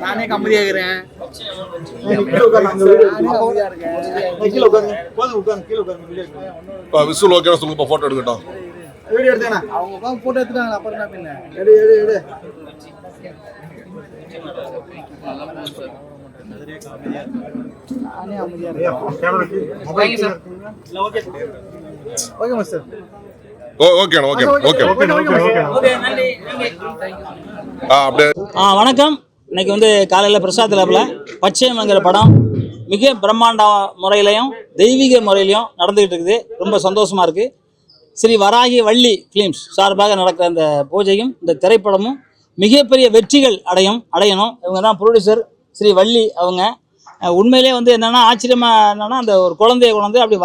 நானே கம்பெனியாகிறேன். Visual okay சொல்லுங்க, photo எடுக்கட்டும். வீடியோ எடுத்தானே அவங்க போட்டோ எடுத்துட்டாங்க. அப்புறம் என்ன பின்ன எடு வணக்கம். இன்னைக்கு வந்து காலையில் பிரசாத் லேப்ல பச்சையம்ங்கிற படம் மிக பிரம்மாண்ட முறையிலையும் தெய்வீக முறையிலையும் நடந்துகிட்டு இருக்குது. ரொம்ப சந்தோஷமா இருக்கு. ஸ்ரீ வராகி வள்ளி ஃபிலிம்ஸ் சார்பாக நடக்கிற அந்த பூஜையும் இந்த திரைப்படமும் மிகப்பெரிய வெற்றிகள் அடையணும். இவங்க தான் ப்ரொடியூசர் ஸ்ரீ வள்ளி. அவங்க உண்மையிலே வந்து என்னென்னா ஆச்சரியமாக என்னென்னா அந்த ஒரு குழந்தைய கொண்டு அப்படி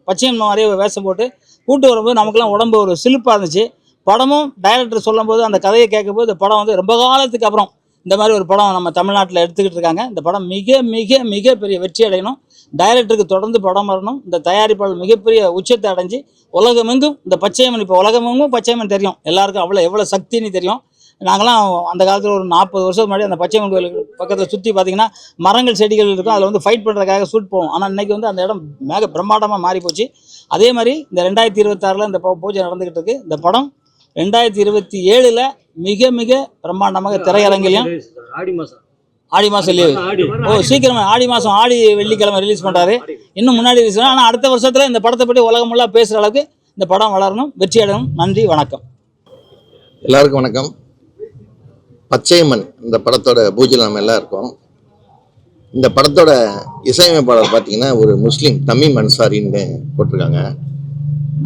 பச்சையம்மா மாதிரியே வேஷம் போட்டு கூட்டு வரும்போது நமக்குலாம் உடம்பு ஒரு சிலிப்பாக இருந்துச்சு. படமும் டைரக்டர் சொல்லும்போது அந்த கதையை கேட்கும்போது இந்த படம் வந்து ரொம்ப காலத்துக்கு அப்புறம் இந்த மாதிரி ஒரு படம் நம்ம தமிழ்நாட்டில் எடுத்துக்கிட்டு இருக்காங்க. இந்த படம் மிக மிக மிகப்பெரிய வெற்றி அடையணும். டைரக்டருக்கு தொடர்ந்து படம் வரணும். இந்த தயாரிப்பாளர் மிகப்பெரிய உச்சத்தை அடைஞ்சு உலகமெங்கும் இந்த பச்சையம்மன், இப்போ உலகமெங்கும் பச்சையம்மன் தெரியும் எல்லாருக்கும், எவ்வளோ சக்தின்னு தெரியும். நாங்களாம் அந்த காலத்தில் ஒரு 40 வருஷம் முன்னாடி அந்த பச்சையம்மன் கோயிலுக்கு பக்கத்தில் சுற்றி பார்த்தீங்கன்னா மரங்கள் செடிகள் இருக்கும். அதில் வந்து ஃபைட் பண்ணுறதுக்காக ஷூட் போவோம். ஆனால் இன்றைக்கி வந்து அந்த இடம் மேக பிரம்மாண்டமாக மாறி போச்சு. அதே மாதிரி இந்த 2026 இந்த பூஜை நடந்துக்கிட்டு இருக்குது. இந்த படம் 2027 மிக மிக பிரம்மாண்டமாக திரையரங்கிலையும் ஆடி மாதம் லீவு சீக்கிரமாக ஆடி மாதம் வெள்ளிக்கிழமை ரிலீஸ் பண்ணுறாரு. இன்னும் முன்னாடி ரிலீஸ் பண்ணால். ஆனால் அடுத்த வருஷத்தில் இந்த படத்தை பற்றி உலகம் ஃபுல்லாக பேசுகிற அளவுக்கு இந்த படம் வளரணும், வெற்றி அடையணும். நன்றி, வணக்கம். எல்லாருக்கும் வணக்கம். பச்சையம்மன் இந்த படத்தோட பூஜையில் நம்ம எல்லாம் இருக்கோம். இந்த படத்தோட இசையமைப்பாளர் பார்த்தீங்கன்னா ஒரு முஸ்லீம் தமீம் அன்சாரின்னு போட்டிருக்காங்க.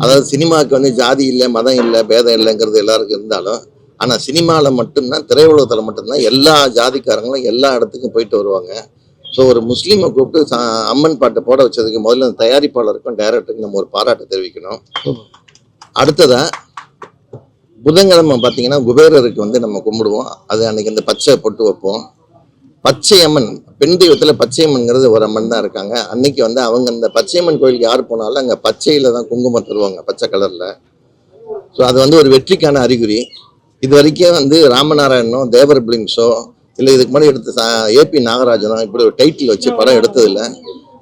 அதாவது சினிமாவுக்கு வந்து ஜாதி இல்லை, மதம் இல்லை, பேதம் இல்லைங்கிறது எல்லாருக்கும் இருந்தாலும், ஆனால் சினிமாவில் மட்டும்தான், திரையுலகத்தில் மட்டும்தான் எல்லா ஜாதிக்காரங்களும் எல்லா இடத்துக்கும் போயிட்டு வருவாங்க. ஸோ ஒரு முஸ்லீமை கூப்பிட்டு அம்மன் பாட்டை போட வச்சதுக்கு முதல்ல அந்த தயாரிப்பாளருக்கும் டைரக்டருக்கும் நம்ம ஒரு பாராட்டு தெரிவிக்கணும். அடுத்ததாக புதன்கிழமை பார்த்தீங்கன்னா குபேரருக்கு வந்து நம்ம கும்பிடுவோம். அது அன்னைக்கு இந்த பச்சை பொட்டு வைப்போம். பச்சையம்மன் பெண் தெய்வத்தில் பச்சையம்மன்ங்கிறது ஒரு அம்மன் தான் இருக்காங்க. அன்னைக்கு வந்து அவங்க இந்த பச்சையம்மன் கோயிலுக்கு யார் போனாலும் அங்கே பச்சையில் தான் குங்குமம் தருவாங்க, பச்சை கலரில். ஸோ அது வந்து ஒரு வெற்றிக்கான அறிகுறி. இது வரைக்கும் வந்து ராமநாராயணனோ தேவர் பிலிம்ஸோ இல்லை இதுக்கு முன்னாடி எடுத்த ஏபி நாகராஜனோ இப்படி ஒரு டைட்டில் வச்சு படம் எடுத்ததில்லை.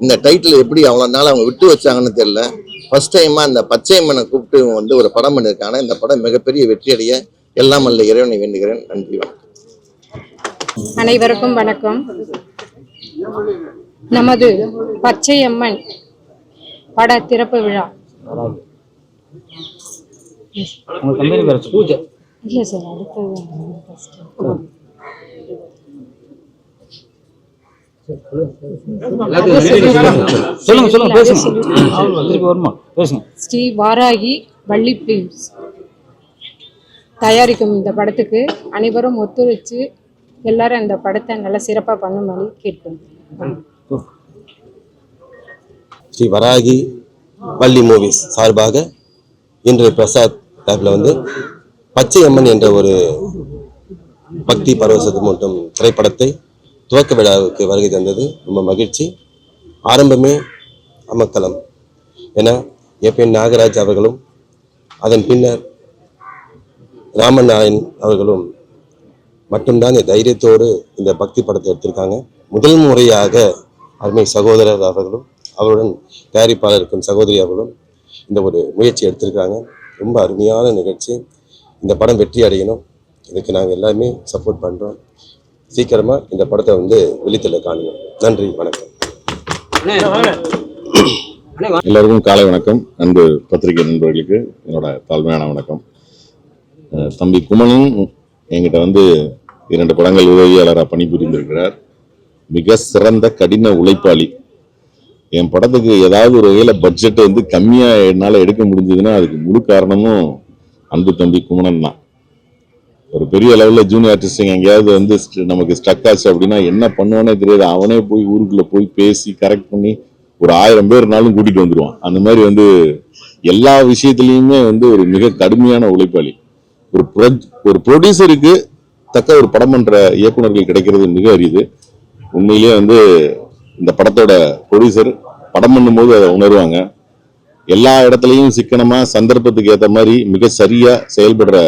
இந்த டைட்டில் எப்படி அவ்வளோ நாள் அவங்க விட்டு வச்சாங்கன்னு தெரியல. ஃபர்ஸ்ட் டைமாக இந்த பச்சையம்மனை கூப்பிட்டு வந்து ஒரு படம் பண்ணியிருக்காங்க. இந்த படம் மிகப்பெரிய வெற்றியடைய எல்லாம் அல்ல இறைவனை வேண்டுகிறேன். நன்றி, வணக்கம். அனைவருக்கும் வணக்கம். நமது பச்சையம்மன் பட திறப்பு விழா. இல்லை சார், ஸ்ரீ வாராகி வள்ளி பிலிம்ஸ் தயாரிக்கும் இந்த படத்துக்கு அனைவரும் ஒத்துழைச்சு எல்லாரும் இந்த படத்தை நல்லா சிறப்பாக பண்ணும்படி கேட்போம். ஸ்ரீ வராகி வள்ளி மூவிஸ் சார்பாக இன்று பிரசாத் லேப்ல வந்து பச்சையம்மன் என்ற ஒரு பக்தி பரவசத்து மூட்டும் திரைப்படத்தை துவக்க விழாவுக்கு வருகை தந்தது ரொம்ப மகிழ்ச்சி. ஆரம்பமே அமக்கலம் என ஏபி நாகராஜ் அவர்களும் அதன் பின்னர் ராமநாராயண் அவர்களும் மட்டும்தான் இந்த தைரியத்தோடு இந்த பக்தி படத்தை எடுத்திருக்காங்க. முதல் முறையாக அருமை சகோதரர் அவர்களும் அவருடன் தயாரிப்பாளருக்கும் சகோதரி அவர்களும் இந்த ஒரு முயற்சி எடுத்திருக்காங்க. ரொம்ப அருமையான நிகழ்ச்சி. இந்த படம் வெற்றி அடையணும். இதுக்கு நாங்கள் எல்லாருமே சப்போர்ட் பண்ணுறோம். சீக்கிரமாக இந்த படத்தை வந்து வெளித்தல காணுங்க. நன்றி, வணக்கம். எல்லாருக்கும் காலை வணக்கம். அன்பு பத்திரிகை நண்பர்களுக்கு என்னோட தாழ்மையான வணக்கம். தம்பி குமணன் என்கிட்ட வந்து 2 படங்கள் உதவியாளராக பணிபுரிந்திருக்கிறார். மிக சிறந்த கடின உழைப்பாளி. என் படத்துக்கு ஏதாவது ஒரு வகையில் பட்ஜெட் வந்து கம்மியாக என்னால் எடுக்க முடிஞ்சதுன்னா அதுக்கு முழு காரணமும் அன்பு தம்பி குமணன் தான். ஒரு பெரிய லெவலில் ஜூனியர் ஆர்டிஸ்ட் எங்கேயாவது வந்து நமக்கு ஸ்ட்ரக் ஆச்சு அப்படின்னா என்ன பண்ணுவானே தெரியாது. அவனே போய் ஊருக்குள்ளே போய் பேசி கரெக்ட் பண்ணி ஒரு 1000 பேர்னாலும் கூட்டிகிட்டு வந்துடுவான். அந்த மாதிரி வந்து எல்லா விஷயத்துலையுமே வந்து ஒரு மிக கடுமையான உழைப்பாளி. ஒரு ப்ரொடியூசருக்கு தக்க ஒரு படம் பண்ற இயக்குநர்கள் கிடைக்கிறது மிக அரிது. உண்மையிலேயே வந்து இந்த படத்தோட ப்ரொடியூசர் படம் பண்ணும்போது அதை உணர்வாங்க. எல்லா இடத்துலையும் சிக்கனமா சந்தர்ப்பத்துக்கு ஏற்ற மாதிரி மிக சரியா செயல்படுற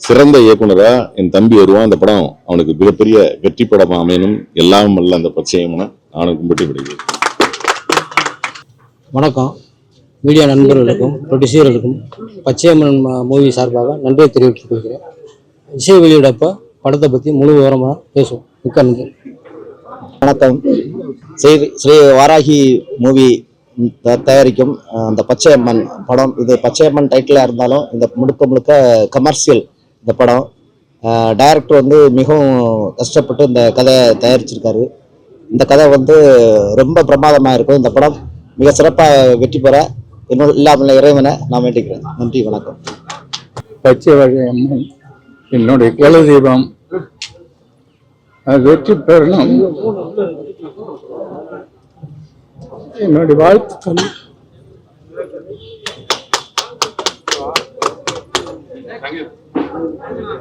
சிறந்த இயக்குனரா என் தம்பி வருவான். அந்த படம் அவனுக்கு மிகப்பெரிய வெற்றி படமா அமையணும். எல்லாம் அல்ல அந்த பச்சையம்மனை நானும் கும்பிட்டு விடுகிறேன். வணக்கம். மீடியா நண்பர்களுக்கும் ப்ரொடியூசர்களுக்கும் பச்சையம்மன் மூவி சார்பாக நன்றியை தெரிவித்துக் கொள்கிறேன். இசை வெளியிடப்போ படத்தை பற்றி முழு விவரமாக பேசுவோம். மிக்க நன்றி. வணக்கம். ஸ்ரீ வாராகி மூவி தயாரிக்கும் அந்த பச்சையம்மன் படம். இது பச்சையம்மன் டைட்டிலாக இருந்தாலும் இந்த முழுக்க கமர்ஷியல் இந்த படம். டைரக்டர் வந்து மிகவும் கஷ்டப்பட்டு இந்த கதையை தயாரிச்சிருக்காரு. இந்த கதை வந்து ரொம்ப பிரமாதமாக இருக்கும். இந்த படம் மிக சிறப்பாக வெற்றி பெற என்னோட இல்லாமல் இறைவனை நான் வேண்டிக்கிறேன். நன்றி, வணக்கம். பச்சை அம்மன் என்னுடைய குலதெய்வம், அது வெற்றி பெறணும் என்னுடைய வாழ்த்துக்கள்.